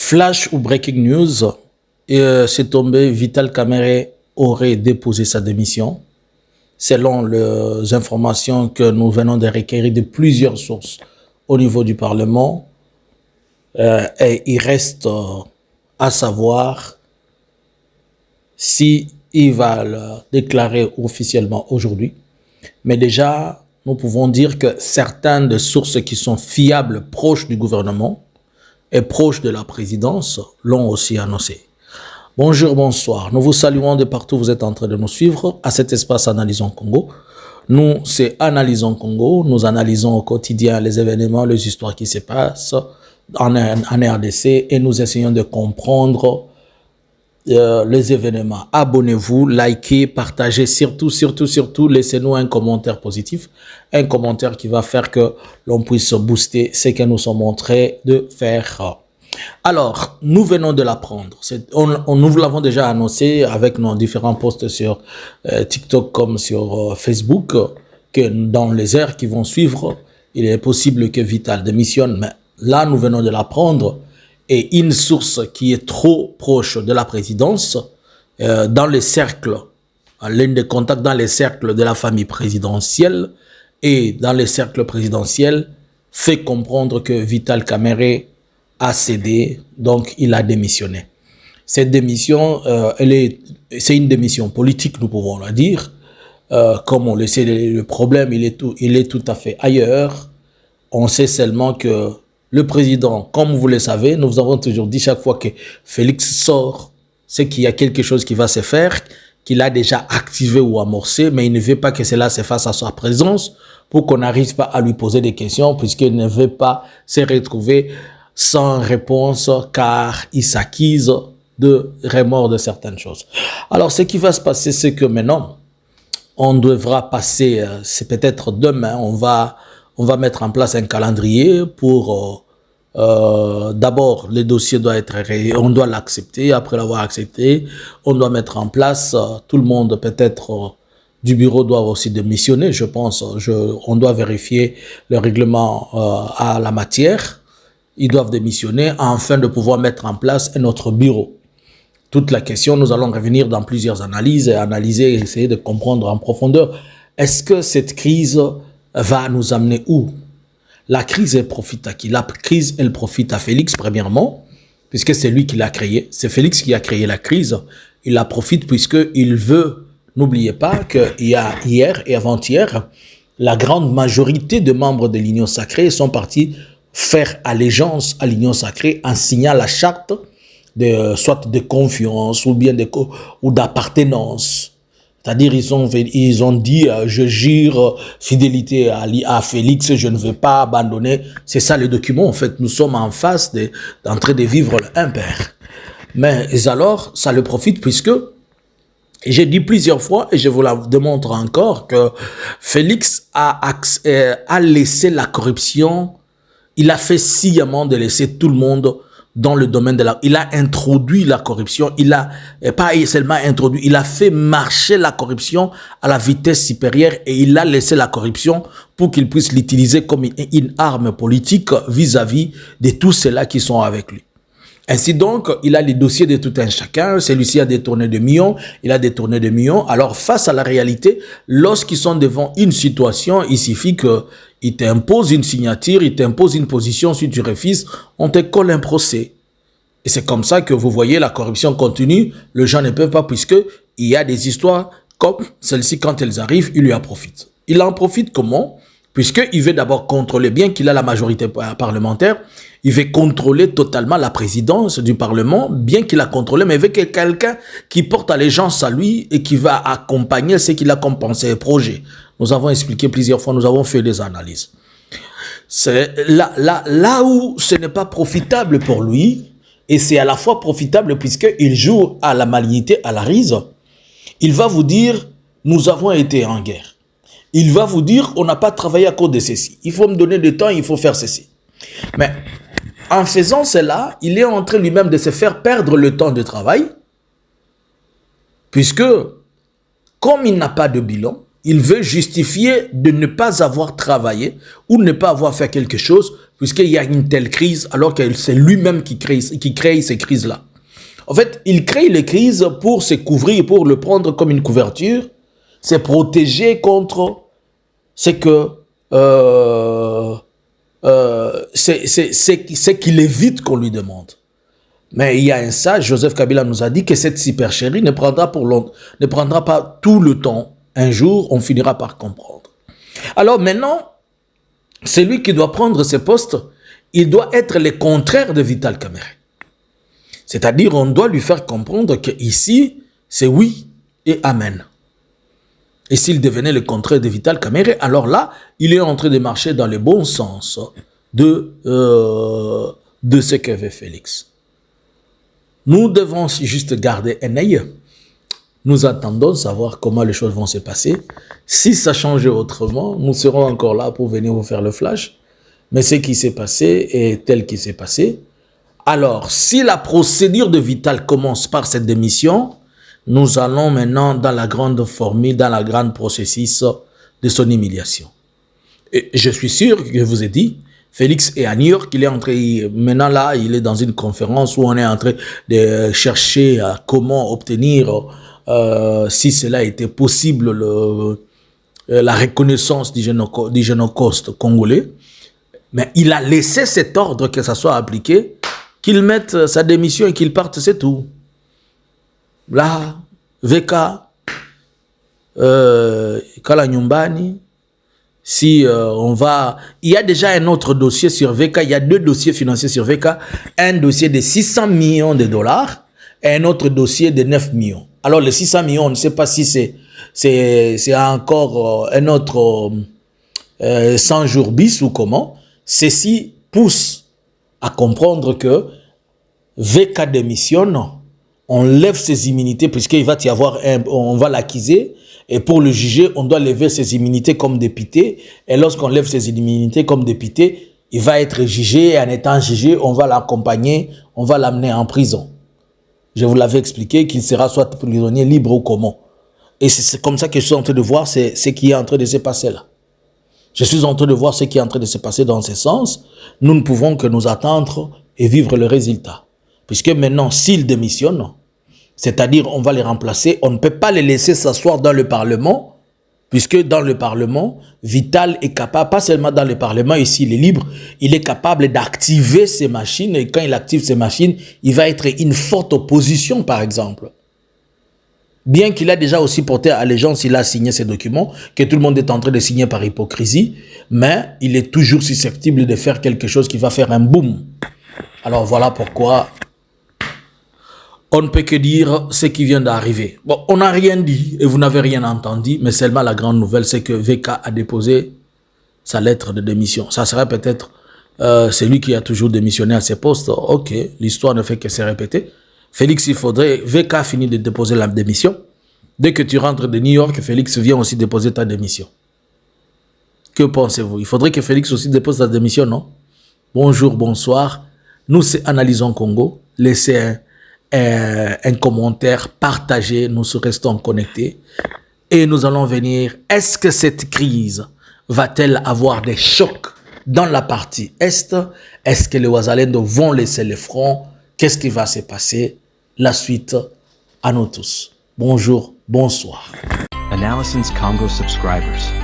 Flash ou breaking news, c'est tombé, Vital Kamerhe aurait déposé sa démission. Selon les informations que nous venons de requérir de plusieurs sources au niveau du Parlement, et il reste à savoir si il va le déclarer officiellement aujourd'hui. Mais déjà, nous pouvons dire que certaines des sources qui sont fiables, proches du gouvernement et proches de la présidence, l'ont aussi annoncé. Bonjour, bonsoir. Nous vous saluons de partout où vous êtes en train de nous suivre à cet espace Analysons Congo. Nous, c'est Analysons Congo. Nous analysons au quotidien les événements, les histoires qui se passent en RDC et nous essayons de comprendre les événements. Abonnez-vous, likez, partagez, surtout, laissez-nous un commentaire positif, un commentaire qui va faire que l'on puisse booster ce que nous sommes en train de faire. Alors, nous venons de l'apprendre. Nous l'avons déjà annoncé avec nos différents posts sur TikTok comme sur Facebook, que dans les heures qui vont suivre, il est possible que Vital démissionne. Mais là, nous venons de l'apprendre. Et une source qui est trop proche de la présidence, dans les cercles, l'un des contacts dans les cercles de la famille présidentielle et dans les cercles présidentiels, fait comprendre que Vital Kamerhe a cédé, donc il a démissionné. Cette démission, c'est une démission politique, nous pouvons la dire. Comme on le sait, le problème, il est tout à fait ailleurs. On sait seulement que le président, comme vous le savez, nous avons toujours dit chaque fois que Félix sort, c'est qu'il y a quelque chose qui va se faire, qu'il a déjà activé ou amorcé, mais il ne veut pas que cela se fasse à sa présence pour qu'on n'arrive pas à lui poser des questions, puisqu'il ne veut pas se retrouver sans réponse, car il s'acquise de remords de certaines choses. Alors, ce qui va se passer, c'est que maintenant, on devra passer, c'est peut-être demain, on va mettre en place un calendrier pour d'abord le dossier doit être on doit l'accepter, après l'avoir accepté, on doit mettre en place tout le monde peut-être du bureau doit aussi démissionner, je pense, on doit vérifier le règlement à la matière, ils doivent démissionner afin de pouvoir mettre en place un autre bureau. Toute la question, nous allons revenir dans plusieurs analyses et analyser, essayer de comprendre en profondeur. Est-ce que cette crise va nous amener où? La crise, elle profite à qui? La crise, elle profite à Félix, premièrement, puisque c'est lui qui l'a créée. C'est Félix qui a créé la crise. Il la profite puisqu'il veut, n'oubliez pas qu'il y a hier et avant-hier, la grande majorité de membres de l'Union Sacrée sont partis faire allégeance à l'Union Sacrée en signant la charte soit de confiance ou bien ou d'appartenance. C'est-à-dire, ils ont dit, je jure fidélité à Félix, je ne vais pas abandonner. C'est ça le document. En fait, nous sommes en face d'en train de vivre un père. Mais alors, ça le profite puisque, j'ai dit plusieurs fois, et je vous la démontre encore, que Félix a laissé la corruption, il a fait sciemment de laisser tout le monde dans le domaine de il a introduit la corruption, il a pas seulement introduit, il a fait marcher la corruption à la vitesse supérieure et il a laissé la corruption pour qu'il puisse l'utiliser comme une arme politique vis-à-vis de tous ceux-là qui sont avec lui. Ainsi donc, il a les dossiers de tout un chacun, celui-ci a détourné des millions, il a détourné des millions. Alors face à la réalité, lorsqu'ils sont devant une situation, il suffit qu'il t'impose une signature, il t'impose une position, si tu refuses, on te colle un procès. Et c'est comme ça que vous voyez la corruption continue, les gens ne peuvent pas puisque il y a des histoires comme celle-ci, quand elles arrivent, il lui en profite. Il en profite comment? Puisqu'il veut d'abord contrôler, bien qu'il a la majorité parlementaire, il veut contrôler totalement la présidence du Parlement, bien qu'il a contrôlé, mais il veut que quelqu'un qui porte allégeance à lui et qui va accompagner ce qu'il a comme pensé et projet. Nous avons expliqué plusieurs fois, nous avons fait des analyses. C'est là où ce n'est pas profitable pour lui, et c'est à la fois profitable puisqu'il joue à la malignité, à la rise. Il va vous dire, nous avons été en guerre. Il va vous dire, on n'a pas travaillé à cause de ceci. Il faut me donner du temps, il faut faire ceci. Mais en faisant cela, il est en train lui-même de se faire perdre le temps de travail, puisque comme il n'a pas de bilan, il veut justifier de ne pas avoir travaillé ou ne pas avoir fait quelque chose puisqu'il y a une telle crise alors que c'est lui-même qui crée ces crises-là. En fait, il crée les crises pour se couvrir, pour le prendre comme une couverture, se protéger contre ce que c'est qu'il évite qu'on lui demande. Mais il y a un sage, Joseph Kabila nous a dit que cette supercherie ne prendra pas tout le temps. Un jour, on finira par comprendre. Alors maintenant, celui qui doit prendre ce poste, il doit être le contraire de Vital Kamerhe. C'est-à-dire, on doit lui faire comprendre qu'ici, c'est oui et amen. Et s'il devenait le contraire de Vital Kamerhe, alors là, il est en train de marcher dans le bon sens de ce que veut Félix. Nous devons juste garder un œil. Nous attendons savoir comment les choses vont se passer. Si ça change autrement, nous serons encore là pour venir vous faire le flash. Mais ce qui s'est passé est tel qu'il s'est passé. Alors, si la procédure de Vital commence par cette démission, nous allons maintenant dans la grande formule, dans la grande processus de son humiliation. Et je suis sûr que je vous ai dit, Félix est à New York, maintenant là, il est dans une conférence où on est en train de chercher comment obtenir, si cela était possible, la reconnaissance du génocide congolais. Mais il a laissé cet ordre que ça soit appliqué, qu'il mette sa démission et qu'il parte, c'est tout. Là, VK, Kala Nyumbani, si on va... Il y a déjà un autre dossier sur VK, il y a 2 dossiers financiers sur VK, un dossier de 600 millions de dollars et un autre dossier de 9 millions. Alors les 600 millions, on ne sait pas si c'est encore un autre 100 jours bis ou comment. Ceci pousse à comprendre que VK démissionne, on lève ses immunités puisqu'il va y avoir on va l'accuser et pour le juger, on doit lever ses immunités comme député et lorsqu'on lève ses immunités comme député, il va être jugé et en étant jugé, on va l'accompagner, on va l'amener en prison. Je vous l'avais expliqué qu'il sera soit prisonnier libre ou comment. Et c'est comme ça que je suis en train de voir ce qui est en train de se passer là. Je suis en train de voir ce qui est en train de se passer dans ce sens. Nous ne pouvons que nous attendre et vivre le résultat. Puisque maintenant, s'ils démissionnent, c'est-à-dire on va les remplacer, on ne peut pas les laisser s'asseoir dans le Parlement, puisque dans le Parlement, Vital est capable, pas seulement dans le Parlement, ici il est libre, il est capable d'activer ces machines, et quand il active ces machines, il va être une forte opposition, par exemple. Bien qu'il a déjà aussi porté allégeance, il a signé ces documents, que tout le monde est en train de signer par hypocrisie, mais il est toujours susceptible de faire quelque chose qui va faire un boom. Alors voilà pourquoi on ne peut que dire ce qui vient d'arriver. Bon, on n'a rien dit et vous n'avez rien entendu, mais seulement la grande nouvelle, c'est que VK a déposé sa lettre de démission. Ça serait peut-être celui qui a toujours démissionné à ses postes. Ok, l'histoire ne fait que se répéter. Félix, il faudrait... VK a fini de déposer la démission. Dès que tu rentres de New York, Félix vient aussi déposer ta démission. Que pensez-vous? Il faudrait que Félix aussi dépose sa démission, non? Bonjour, bonsoir. Nous, c'est Analysons Congo. Laissez un commentaire, partagez, nous restons connectés. Et nous allons venir. Est-ce que cette crise va-t-elle avoir des chocs dans la partie Est? Est-ce que les Ouazalendo vont laisser le front? Qu'est-ce qui va se passer? La suite à nous tous. Bonjour, bonsoir. Analysons Congo subscribers.